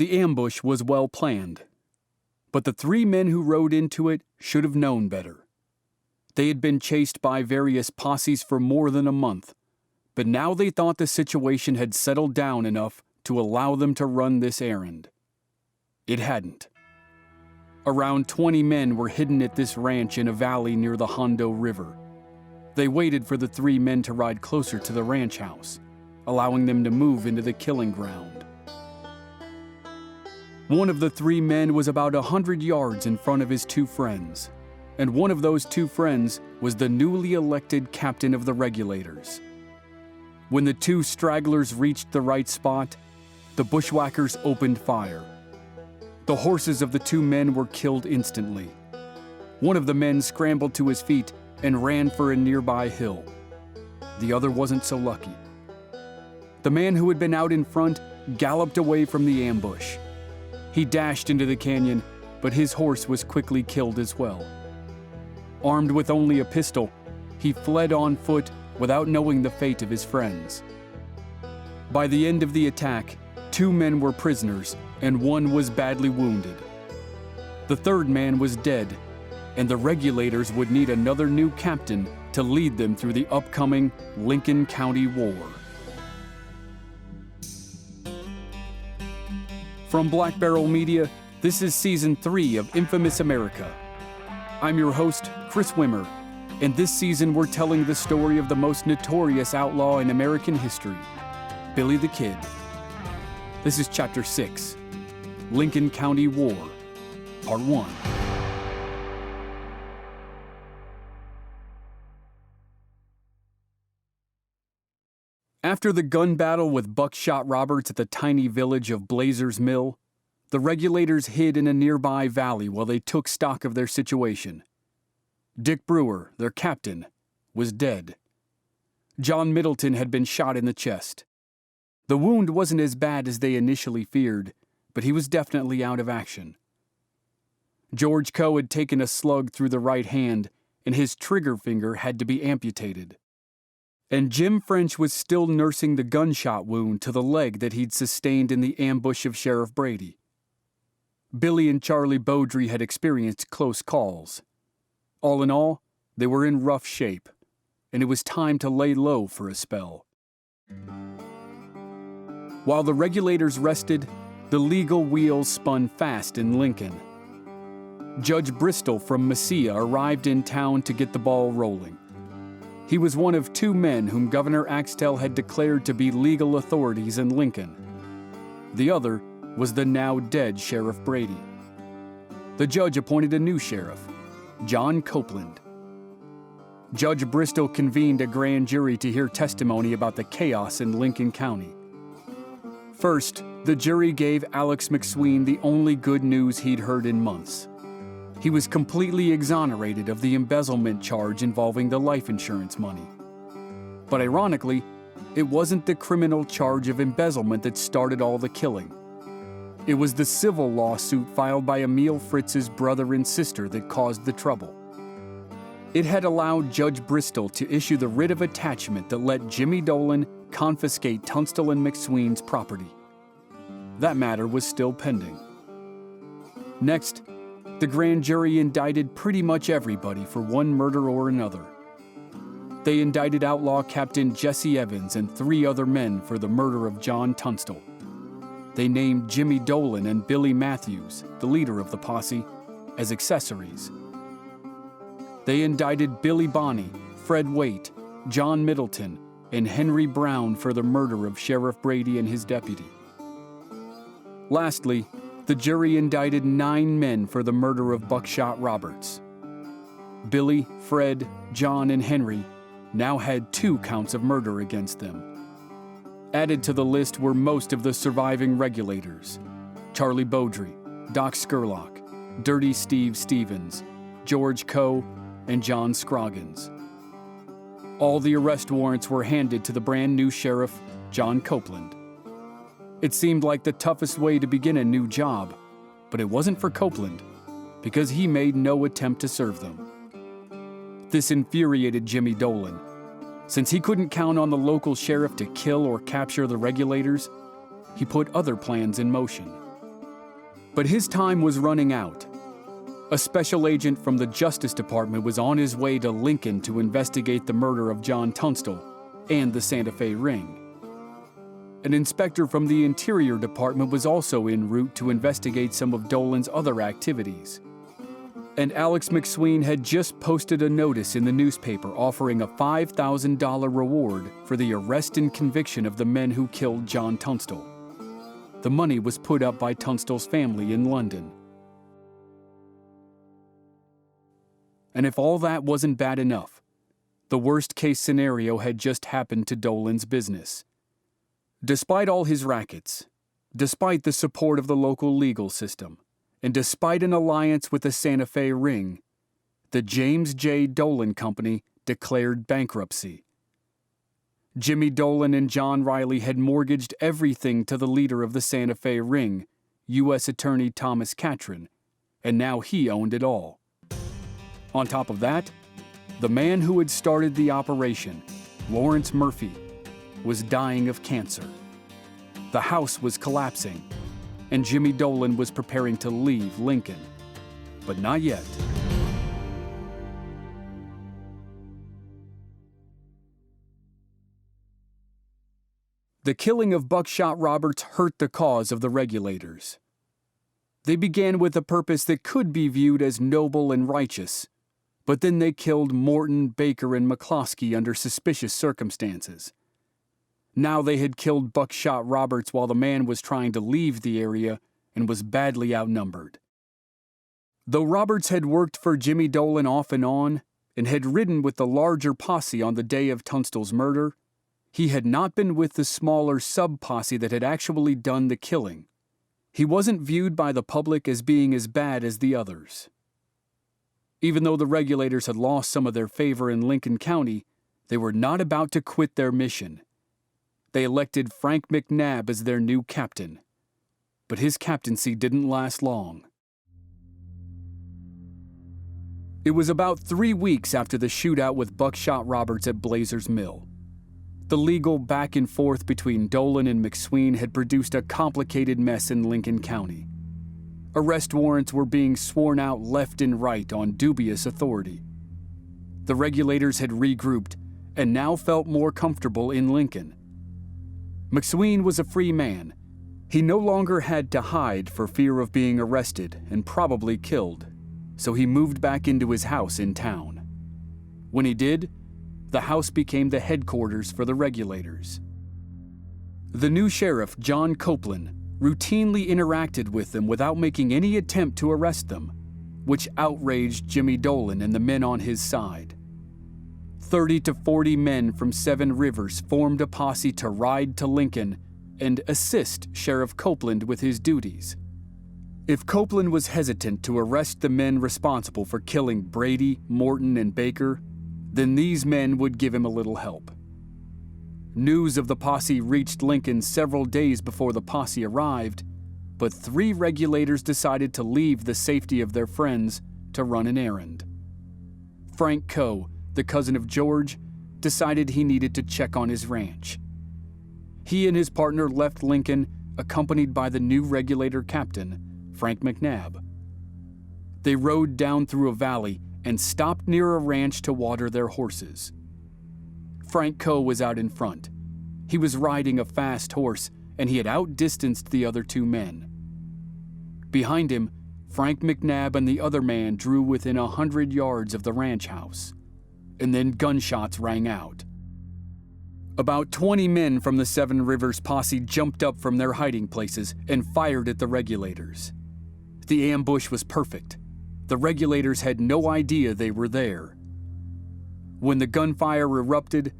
The ambush was well planned, but the 3 men who rode into it should have known better. They had been chased by various posses for more than a month, but now they thought the situation had settled down enough to allow them to run this errand. It hadn't. Around 20 men were hidden at this ranch in a valley near the Hondo River. They waited for the 3 men to ride closer to the ranch house, allowing them to move into the killing ground. One of the 3 men was about 100 yards in front of his 2 friends, and one of those 2 friends was the newly elected captain of the Regulators. When the 2 stragglers reached the right spot, the bushwhackers opened fire. The horses of the 2 men were killed instantly. One of the men scrambled to his feet and ran for a nearby hill. The other wasn't so lucky. The man who had been out in front galloped away from the ambush. He dashed into the canyon, but his horse was quickly killed as well. Armed with only a pistol, he fled on foot without knowing the fate of his friends. By the end of the attack, 2 men were prisoners and 1 was badly wounded. The 3rd man was dead, and the Regulators would need another new captain to lead them through the upcoming Lincoln County War. From Black Barrel Media, this is Season 3 of Infamous America. I'm your host, Chris Wimmer, and this season we're telling the story of the most notorious outlaw in American history, Billy the Kid. This is Chapter 6, Lincoln County War, Part 1. After the gun battle with Buckshot Roberts at the tiny village of Blazer's Mill, the Regulators hid in a nearby valley while they took stock of their situation. Dick Brewer, their captain, was dead. John Middleton had been shot in the chest. The wound wasn't as bad as they initially feared, but he was definitely out of action. George Coe had taken a slug through the right hand, and his trigger finger had to be amputated. And Jim French was still nursing the gunshot wound to the leg that he'd sustained in the ambush of Sheriff Brady. Billy and Charlie Beaudry had experienced close calls. All in all, they were in rough shape, and it was time to lay low for a spell. While the Regulators rested, the legal wheels spun fast in Lincoln. Judge Bristol from Mesilla arrived in town to get the ball rolling. He was one of 2 men whom Governor Axtell had declared to be legal authorities in Lincoln. The other was the now dead Sheriff Brady. The judge appointed a new sheriff, John Copeland. Judge Bristol convened a grand jury to hear testimony about the chaos in Lincoln County. First, the jury gave Alex McSween the only good news he'd heard in months. He was completely exonerated of the embezzlement charge involving the life insurance money. But ironically, it wasn't the criminal charge of embezzlement that started all the killing. It was the civil lawsuit filed by Emil Fritz's brother and sister that caused the trouble. It had allowed Judge Bristol to issue the writ of attachment that let Jimmy Dolan confiscate Tunstall and McSween's property. That matter was still pending. Next, the grand jury indicted pretty much everybody for one murder or another. They indicted outlaw Captain Jesse Evans and 3 other men for the murder of John Tunstall. They named Jimmy Dolan and Billy Matthews, the leader of the posse, as accessories. They indicted Billy Bonney, Fred Waite, John Middleton, and Henry Brown for the murder of Sheriff Brady and his deputy. Lastly, the jury indicted 9 men for the murder of Buckshot Roberts. Billy, Fred, John, and Henry now had 2 counts of murder against them. Added to the list were most of the surviving Regulators: Charlie Beaudry, Doc Scurlock, Dirty Steve Stevens, George Coe, and John Scroggins. All the arrest warrants were handed to the brand new sheriff, John Copeland. It seemed like the toughest way to begin a new job, but it wasn't for Copeland, because he made no attempt to serve them. This infuriated Jimmy Dolan. Since he couldn't count on the local sheriff to kill or capture the Regulators, he put other plans in motion. But his time was running out. A special agent from the Justice Department was on his way to Lincoln to investigate the murder of John Tunstall and the Santa Fe Ring. An inspector from the Interior Department was also en route to investigate some of Dolan's other activities. And Alex McSween had just posted a notice in the newspaper offering a $5,000 reward for the arrest and conviction of the men who killed John Tunstall. The money was put up by Tunstall's family in London. And if all that wasn't bad enough, the worst-case scenario had just happened to Dolan's business. Despite all his rackets, despite the support of the local legal system, and despite an alliance with the Santa Fe Ring, the James J. Dolan Company declared bankruptcy. Jimmy Dolan and John Riley had mortgaged everything to the leader of the Santa Fe Ring, U.S. Attorney Thomas Catron, and now he owned it all. On top of that, the man who had started the operation, Lawrence Murphy, was dying of cancer. The house was collapsing, and Jimmy Dolan was preparing to leave Lincoln. But not yet. The killing of Buckshot Roberts hurt the cause of the Regulators. They began with a purpose that could be viewed as noble and righteous, but then they killed Morton, Baker, and McCloskey under suspicious circumstances. Now they had killed Buckshot Roberts while the man was trying to leave the area and was badly outnumbered. Though Roberts had worked for Jimmy Dolan off and on, and had ridden with the larger posse on the day of Tunstall's murder, he had not been with the smaller sub-posse that had actually done the killing. He wasn't viewed by the public as being as bad as the others. Even though the Regulators had lost some of their favor in Lincoln County, they were not about to quit their mission. They elected Frank McNabb as their new captain. But his captaincy didn't last long. It was about 3 weeks after the shootout with Buckshot Roberts at Blazer's Mill. The legal back and forth between Dolan and McSween had produced a complicated mess in Lincoln County. Arrest warrants were being sworn out left and right on dubious authority. The Regulators had regrouped and now felt more comfortable in Lincoln. McSween was a free man. He no longer had to hide for fear of being arrested and probably killed, so he moved back into his house in town. When he did, the house became the headquarters for the Regulators. The new sheriff, John Copeland, routinely interacted with them without making any attempt to arrest them, which outraged Jimmy Dolan and the men on his side. 30 to 40 men from Seven Rivers formed a posse to ride to Lincoln and assist Sheriff Copeland with his duties. If Copeland was hesitant to arrest the men responsible for killing Brady, Morton, and Baker, then these men would give him a little help. News of the posse reached Lincoln several days before the posse arrived, but 3 Regulators decided to leave the safety of their friends to run an errand. Frank Coe, the cousin of George, decided he needed to check on his ranch. He and his partner left Lincoln, accompanied by the new Regulator captain, Frank McNabb. They rode down through a valley and stopped near a ranch to water their horses. Frank Coe was out in front. He was riding a fast horse, and he had outdistanced the other 2 men. Behind him, Frank McNabb and the other man drew within 100 yards of the ranch house, and then gunshots rang out. About 20 men from the Seven Rivers posse jumped up from their hiding places and fired at the Regulators. The ambush was perfect. The Regulators had no idea they were there. When the gunfire erupted,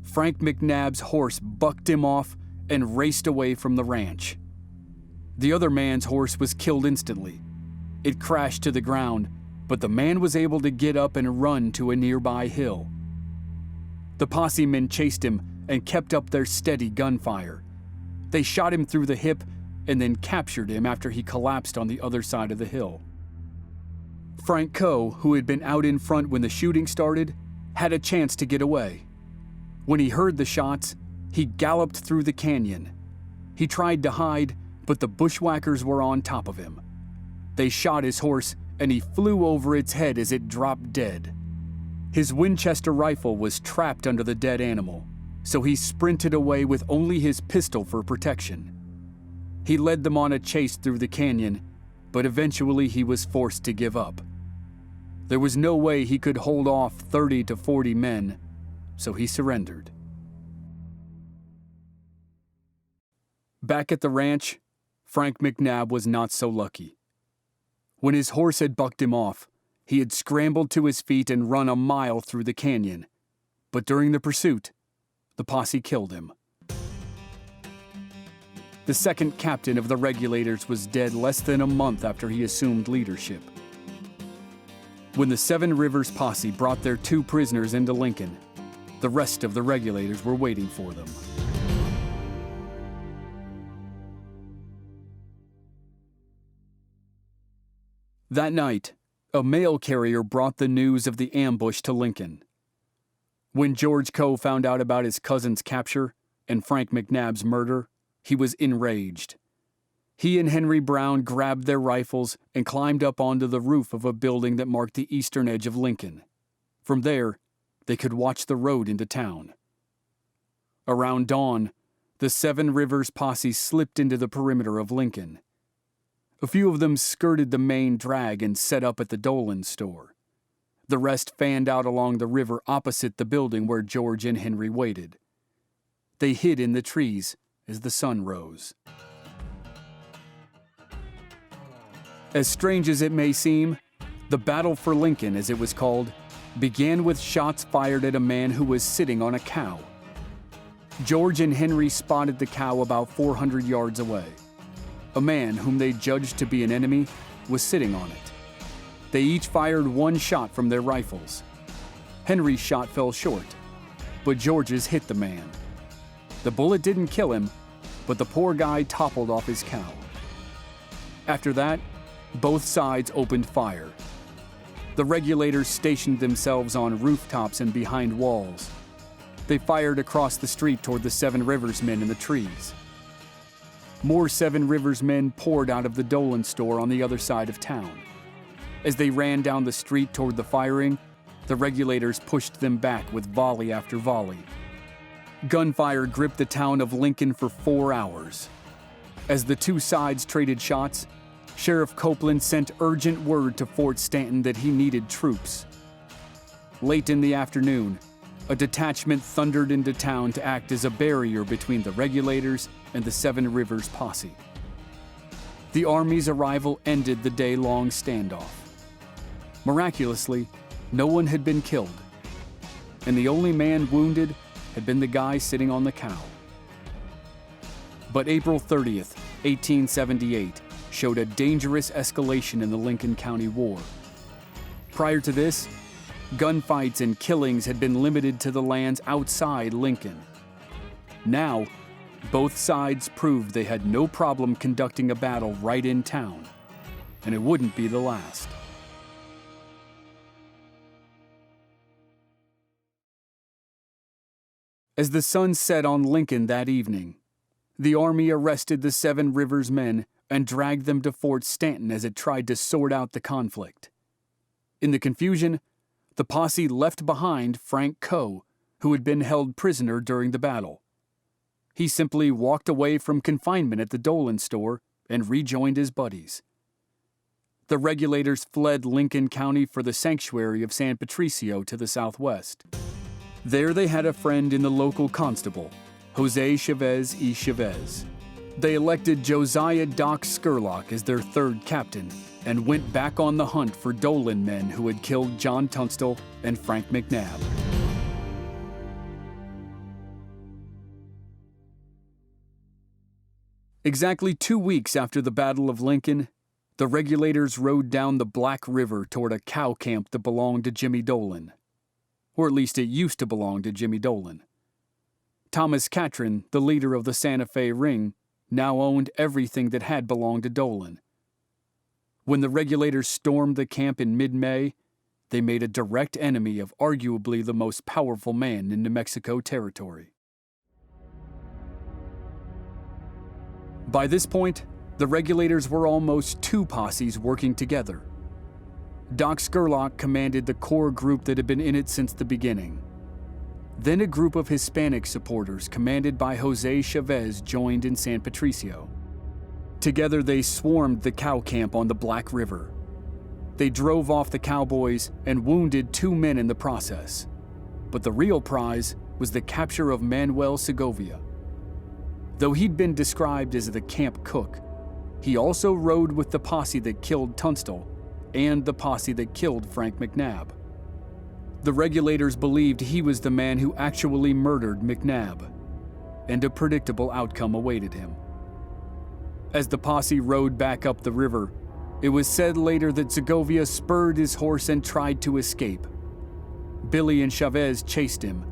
Frank McNabb's horse bucked him off and raced away from the ranch. The other man's horse was killed instantly. It crashed to the ground, but the man was able to get up and run to a nearby hill. The posse men chased him and kept up their steady gunfire. They shot him through the hip and then captured him after he collapsed on the other side of the hill. Frank Coe, who had been out in front when the shooting started, had a chance to get away. When he heard the shots, he galloped through the canyon. He tried to hide, but the bushwhackers were on top of him. They shot his horse, and he flew over its head as it dropped dead. His Winchester rifle was trapped under the dead animal, so he sprinted away with only his pistol for protection. He led them on a chase through the canyon, but eventually he was forced to give up. There was no way he could hold off 30 to 40 men, so he surrendered. Back at the ranch, Frank McNabb was not so lucky. When his horse had bucked him off, he had scrambled to his feet and run a mile through the canyon. But during the pursuit, the posse killed him. The second captain of the Regulators was dead less than a month after he assumed leadership. When the Seven Rivers Posse brought their 2 prisoners into Lincoln, the rest of the Regulators were waiting for them. That night, a mail carrier brought the news of the ambush to Lincoln. When George Coe found out about his cousin's capture and Frank McNabb's murder, he was enraged. He and Henry Brown grabbed their rifles and climbed up onto the roof of a building that marked the eastern edge of Lincoln. From there, they could watch the road into town. Around dawn, the Seven Rivers Posse slipped into the perimeter of Lincoln. A few of them skirted the main drag and set up at the Dolan store. The rest fanned out along the river opposite the building where George and Henry waited. They hid in the trees as the sun rose. As strange as it may seem, the Battle for Lincoln, as it was called, began with shots fired at a man who was sitting on a cow. George and Henry spotted the cow about 400 yards away. A man whom they judged to be an enemy was sitting on it. They each fired 1 shot from their rifles. Henry's shot fell short, but George's hit the man. The bullet didn't kill him, but the poor guy toppled off his cow. After that, both sides opened fire. The Regulators stationed themselves on rooftops and behind walls. They fired across the street toward the Seven Rivers men in the trees. More Seven Rivers men poured out of the Dolan store on the other side of town. As they ran down the street toward the firing, the Regulators pushed them back with volley after volley. Gunfire gripped the town of Lincoln for 4 hours. As the 2 sides traded shots, Sheriff Copeland sent urgent word to Fort Stanton that he needed troops. Late in the afternoon, a detachment thundered into town to act as a barrier between the Regulators and the Seven Rivers Posse. The Army's arrival ended the day-long standoff. Miraculously, no one had been killed, and the only man wounded had been the guy sitting on the cow. But April 30th, 1878, showed a dangerous escalation in the Lincoln County War. Prior to this, gunfights and killings had been limited to the lands outside Lincoln. Now, both sides proved they had no problem conducting a battle right in town, and it wouldn't be the last. As the sun set on Lincoln that evening, the Army arrested the Seven Rivers men and dragged them to Fort Stanton as it tried to sort out the conflict. In the confusion, the posse left behind Frank Coe, who had been held prisoner during the battle. He simply walked away from confinement at the Dolan store and rejoined his buddies. The Regulators fled Lincoln County for the sanctuary of San Patricio to the southwest. There they had a friend in the local constable, Jose Chavez y Chavez. They elected Josiah Doc Skurlock as their 3rd captain and went back on the hunt for Dolan men who had killed John Tunstall and Frank McNabb. Exactly 2 weeks after the Battle of Lincoln, the Regulators rode down the Black River toward a cow camp that belonged to Jimmy Dolan. Or at least it used to belong to Jimmy Dolan. Thomas Catron, the leader of the Santa Fe Ring, now owned everything that had belonged to Dolan. When the Regulators stormed the camp in mid-May, they made a direct enemy of arguably the most powerful man in New Mexico territory. By this point, The Regulators were almost two posses working together. Doc Scurlock commanded the core group that had been in it since the beginning. Then a group of Hispanic supporters commanded by Jose Chavez joined in San Patricio. Together they swarmed the cow camp on the Black River. They drove off the cowboys and wounded 2 men in the process. But the real prize was the capture of Manuel Segovia. Though he'd been described as the camp cook, he also rode with the posse that killed Tunstall and the posse that killed Frank McNabb. The Regulators believed he was the man who actually murdered McNabb, and a predictable outcome awaited him. As the posse rode back up the river, it was said later that Segovia spurred his horse and tried to escape. Billy and Chavez chased him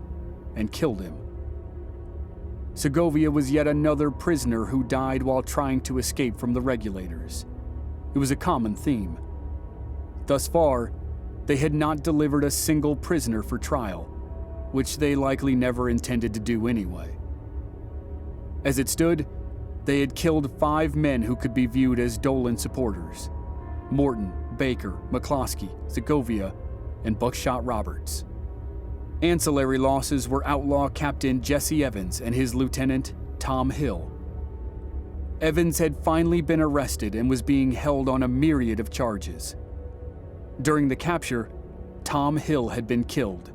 and killed him. Segovia was yet another prisoner who died while trying to escape from the Regulators. It was a common theme. Thus far, they had not delivered a single prisoner for trial, which they likely never intended to do anyway. As it stood, they had killed 5 men who could be viewed as Dolan supporters: Morton, Baker, McCloskey, Segovia, and Buckshot Roberts. Ancillary losses were outlaw Captain Jesse Evans and his lieutenant, Tom Hill. Evans had finally been arrested and was being held on a myriad of charges. During the capture, Tom Hill had been killed.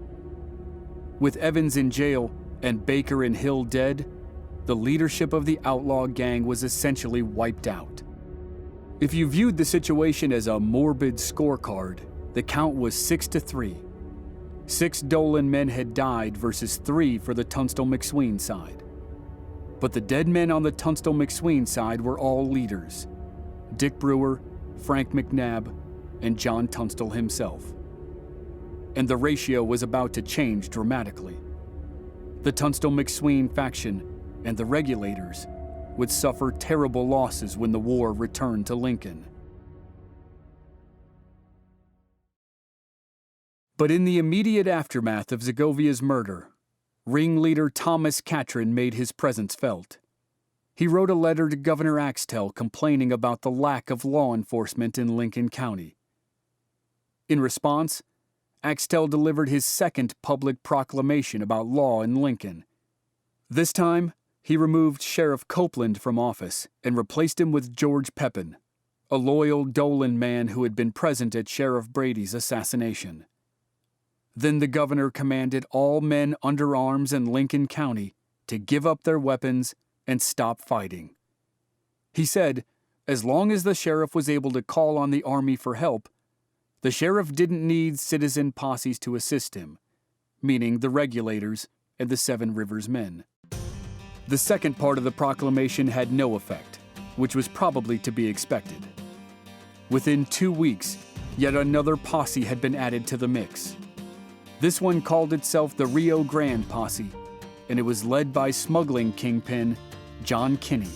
With Evans in jail and Baker and Hill dead, the leadership of the outlaw gang was essentially wiped out. If you viewed the situation as a morbid scorecard, the count was 6-3. 6 Dolan men had died versus 3 for the Tunstall-McSween side. But the dead men on the Tunstall-McSween side were all leaders: Dick Brewer, Frank McNabb, and John Tunstall himself. And the ratio was about to change dramatically. The Tunstall-McSween faction and the Regulators would suffer terrible losses when the war returned to Lincoln. But in the immediate aftermath of Segovia's murder, ringleader Thomas Catron made his presence felt. He wrote a letter to Governor Axtell complaining about the lack of law enforcement in Lincoln County. In response, Axtell delivered his second public proclamation about law in Lincoln. This time, he removed Sheriff Copeland from office and replaced him with George Pepin, a loyal Dolan man who had been present at Sheriff Brady's assassination. Then the governor commanded all men under arms in Lincoln County to give up their weapons and stop fighting. He said, as long as the sheriff was able to call on the army for help, the sheriff didn't need citizen posses to assist him, meaning the Regulators and the Seven Rivers men. The second part of the proclamation had no effect, which was probably to be expected. Within 2 weeks, yet another posse had been added to the mix. This one called itself the Rio Grande Posse, and it was led by smuggling kingpin John Kinney.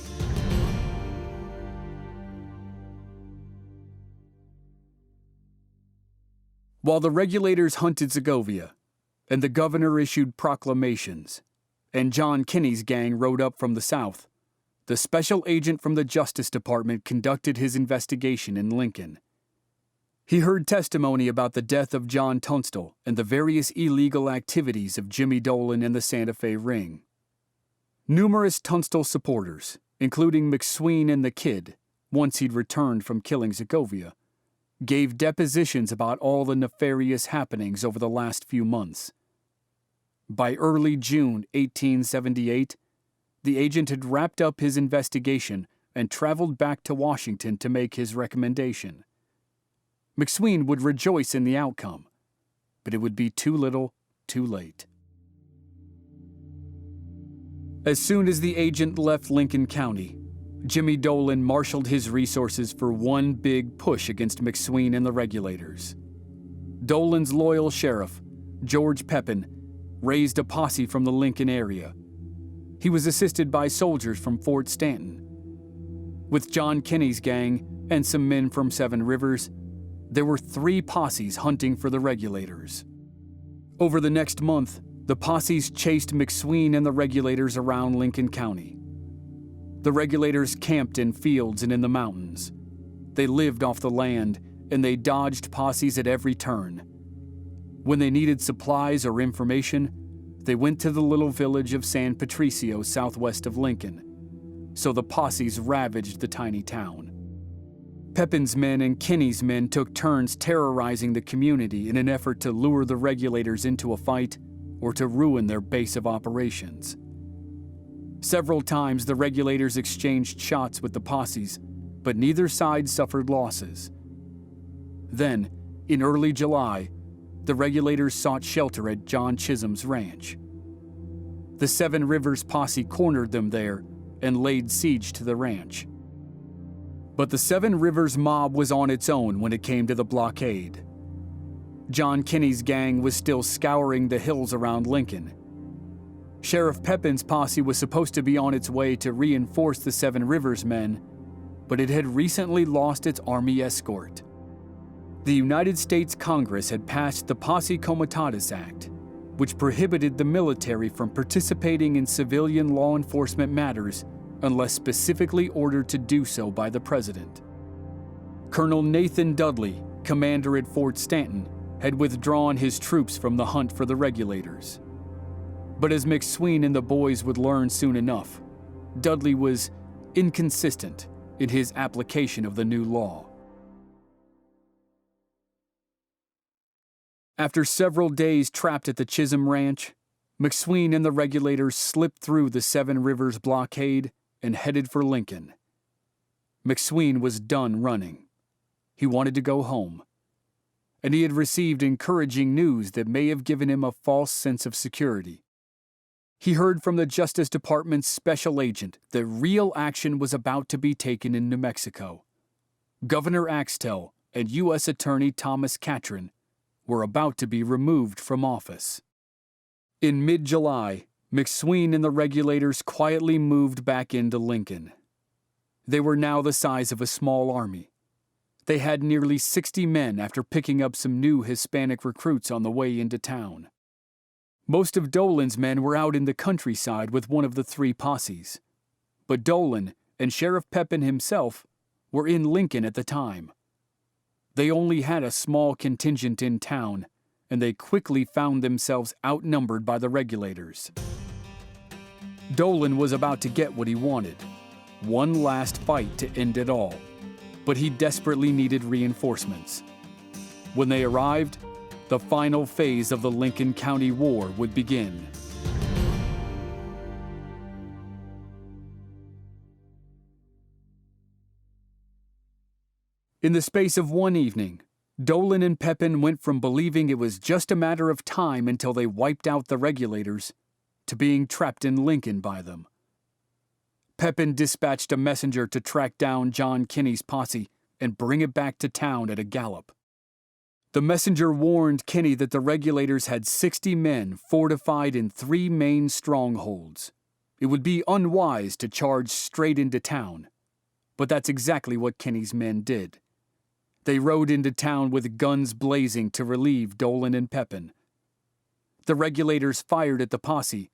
While the Regulators hunted Segovia, and the governor issued proclamations, and John Kinney's gang rode up from the south, the special agent from the Justice Department conducted his investigation in Lincoln. He heard testimony about the death of John Tunstall and the various illegal activities of Jimmy Dolan and the Santa Fe Ring. Numerous Tunstall supporters, including McSween and the Kid, once he'd returned from killing Segovia, gave depositions about all the nefarious happenings over the last few months. By early June 1878, the agent had wrapped up his investigation and traveled back to Washington to make his recommendation. McSween would rejoice in the outcome, but it would be too little, too late. As soon as the agent left Lincoln County, Jimmy Dolan marshaled his resources for one big push against McSween and the Regulators. Dolan's loyal sheriff, George Pepin, raised a posse from the Lincoln area. He was assisted by soldiers from Fort Stanton. With John Kinney's gang and some men from Seven Rivers, there were 3 posses hunting for the Regulators. Over the next month, the posses chased McSween and the Regulators around Lincoln County. The regulators camped in fields and in the mountains. They lived off the land, and they dodged posses at every turn. When they needed supplies or information, they went to the little village of San Patricio southwest of Lincoln, so the posses ravaged the tiny town. Pepin's men and Kinney's men took turns terrorizing the community in an effort to lure the regulators into a fight or to ruin their base of operations. Several times the regulators exchanged shots with the posses, but neither side suffered losses. Then, in early July, the regulators sought shelter at John Chisholm's ranch. The Seven Rivers posse cornered them there and laid siege to the ranch. But the Seven Rivers mob was on its own when it came to the blockade. John Kinney's gang was still scouring the hills around Lincoln. Sheriff Pepin's posse was supposed to be on its way to reinforce the Seven Rivers men, but it had recently lost its army escort. The United States Congress had passed the Posse Comitatus Act, which prohibited the military from participating in civilian law enforcement matters unless specifically ordered to do so by the president. Colonel Nathan Dudley, commander at Fort Stanton, had withdrawn his troops from the hunt for the regulators. But as McSween and the boys would learn soon enough, Dudley was inconsistent in his application of the new law. After several days trapped at the Chisholm Ranch, McSween and the regulators slipped through the Seven Rivers blockade and headed for Lincoln. McSween was done running. He wanted to go home. And he had received encouraging news that may have given him a false sense of security. He heard from the Justice Department's special agent that real action was about to be taken in New Mexico. Governor Axtell and U.S. Attorney Thomas Catron were about to be removed from office. In mid-July, McSween and the regulators quietly moved back into Lincoln. They were now the size of a small army. They had nearly 60 men after picking up some new Hispanic recruits on the way into town. Most of Dolan's men were out in the countryside with one of the three posses, but Dolan and Sheriff Pepin himself were in Lincoln at the time. They only had a small contingent in town, and they quickly found themselves outnumbered by the regulators. Dolan was about to get what he wanted, one last fight to end it all, but he desperately needed reinforcements. When they arrived, the final phase of the Lincoln County War would begin. In the space of one evening, Dolan and Pepin went from believing it was just a matter of time until they wiped out the regulators to being trapped in Lincoln by them. Pepin dispatched a messenger to track down John Kinney's posse and bring it back to town at a gallop. The messenger warned Kinney that the regulators had 60 men fortified in 3 main strongholds. It would be unwise to charge straight into town, but that's exactly what Kinney's men did. They rode into town with guns blazing to relieve Dolan and Pepin. The regulators fired at the posse,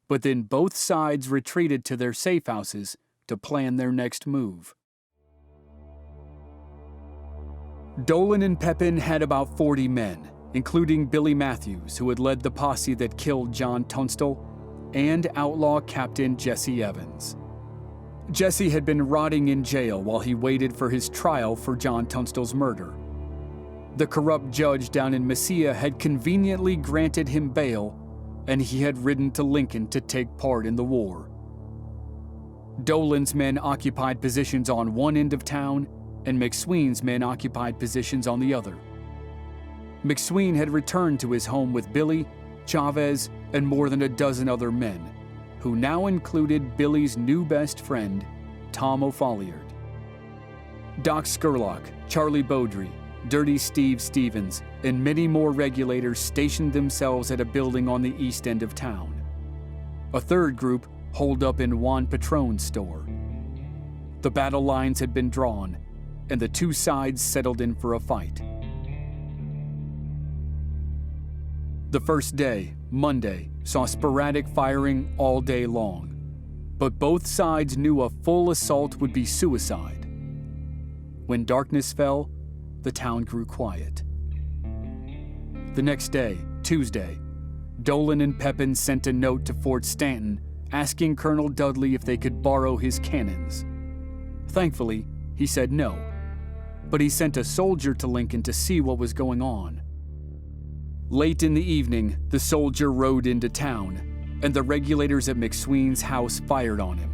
but then both sides retreated to their safe houses to plan their next move. Dolan and Pepin had about 40 men, including Billy Matthews, who had led the posse that killed John Tunstall, and outlaw Captain Jesse Evans. Jesse had been rotting in jail while he waited for his trial for John Tunstall's murder. The corrupt judge down in Mesilla had conveniently granted him bail, and he had ridden to Lincoln to take part in the war. Dolan's men occupied positions on one end of town, and McSween's men occupied positions on the other. McSween had returned to his home with Billy, Chavez, and more than a dozen other men, who now included Billy's new best friend, Tom O'Folliard. Doc Skurlock, Charlie Beaudry, Dirty Steve Stevens, and many more regulators stationed themselves at a building on the east end of town. A third group holed up in Juan Patron's store. The battle lines had been drawn, and the two sides settled in for a fight. The first day, Monday, saw sporadic firing all day long. but both sides knew a full assault would be suicide. When darkness fell, the town grew quiet. The next day, Tuesday, Dolan and Pepin sent a note to Fort Stanton asking Colonel Dudley if they could borrow his cannons. Thankfully, he said no, but he sent a soldier to Lincoln to see what was going on. Late in the evening, the soldier rode into town, and the regulators at McSween's house fired on him.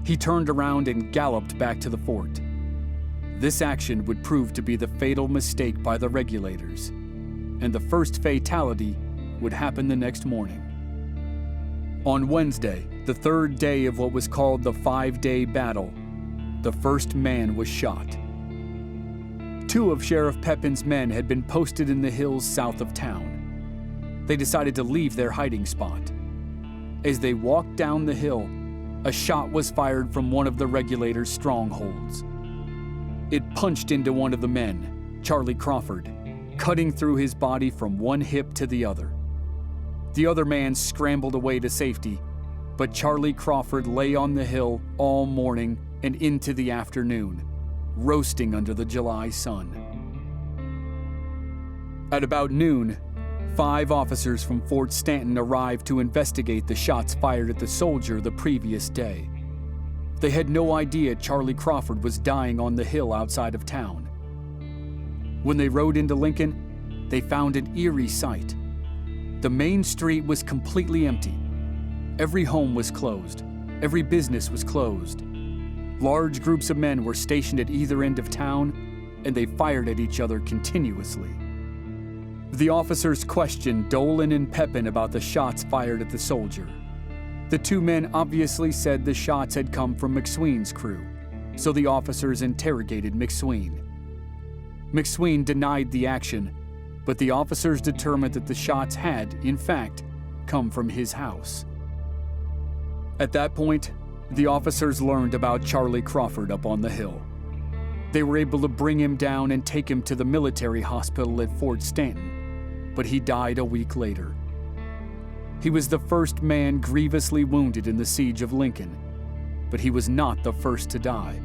He turned around and galloped back to the fort. This action would prove to be the fatal mistake by the regulators, and the first fatality would happen the next morning. On Wednesday, the third day of what was called the 5-day battle, the first man was shot. 2 of Sheriff Pepin's men had been posted in the hills south of town. They decided to leave their hiding spot. As they walked down the hill, a shot was fired from one of the regulators' strongholds. It punched into one of the men, Charlie Crawford, cutting through his body from one hip to the other. The other man scrambled away to safety, but Charlie Crawford lay on the hill all morning and into the afternoon, roasting under the July sun. At about noon, 5 officers from Fort Stanton arrived to investigate the shots fired at the soldier the previous day. They had no idea Charlie Crawford was dying on the hill outside of town. When they rode into Lincoln, they found an eerie sight. The main street was completely empty. Every home was closed. Every business was closed. Large groups of men were stationed at either end of town, and they fired at each other continuously. The officers questioned Dolan and Pepin about the shots fired at the soldier. The 2 men obviously said the shots had come from McSween's crew, so the officers interrogated McSween. McSween denied the action, but the officers determined that the shots had, in fact, come from his house. At that point, the officers learned about Charlie Crawford up on the hill. They were able to bring him down and take him to the military hospital at Fort Stanton, but he died a week later. He was the first man grievously wounded in the siege of Lincoln, but he was not the first to die.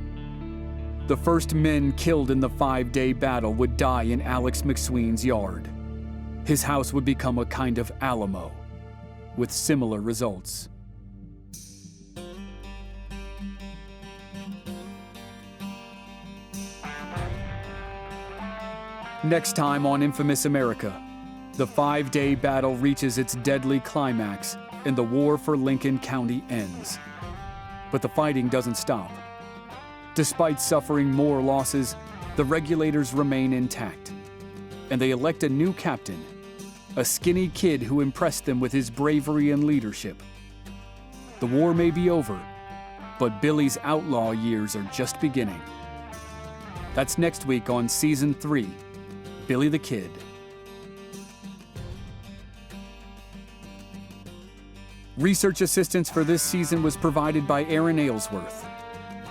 The first men killed in the 5-day battle would die in Alex McSween's yard. His house would become a kind of Alamo, with similar results. Next time on Infamous America, the 5-day battle reaches its deadly climax and the war for Lincoln County ends. But the fighting doesn't stop. Despite suffering more losses, the regulators remain intact, and they elect a new captain, a skinny kid who impressed them with his bravery and leadership. The war may be over, but Billy's outlaw years are just beginning. That's next week on Season 3, Billy the Kid. Research assistance for this season was provided by Aaron Aylesworth.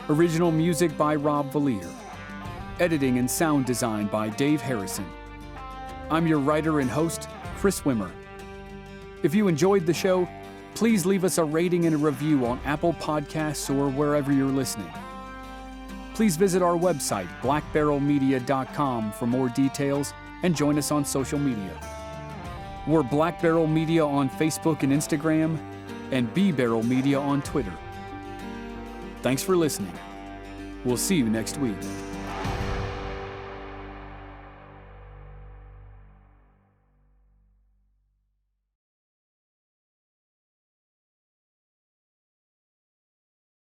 Original music by Rob Valier. Editing and sound design by Dave Harrison. I'm your writer and host, Chris Wimmer. If you enjoyed the show, please leave us a rating and a review on Apple Podcasts or wherever you're listening. Please visit our website, blackbarrelmedia.com, for more details and join us on social media. We're Black Barrel Media on Facebook and Instagram, and B Barrel Media on Twitter. Thanks for listening. We'll see you next week.